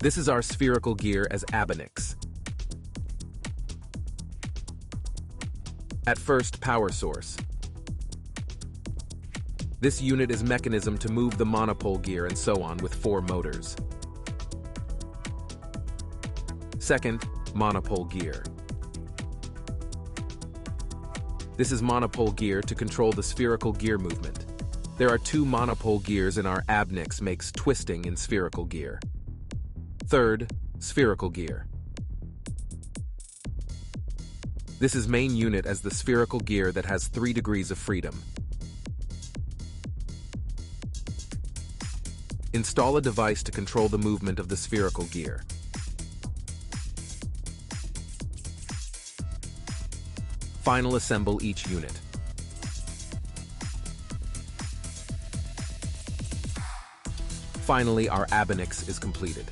This is our spherical gear as ABENICS. At first, power source. This unit is mechanism to move the monopole gear and so on with 4 motors. Second, monopole gear. This is monopole gear to control the spherical gear movement. There are 2 monopole gears in our ABENICS makes twisting in spherical gear. Third, spherical gear. This is main unit as the spherical gear that has 3 degrees of freedom. Install a device to control the movement of the spherical gear. Final assemble each unit. Finally, our ABENICS is completed.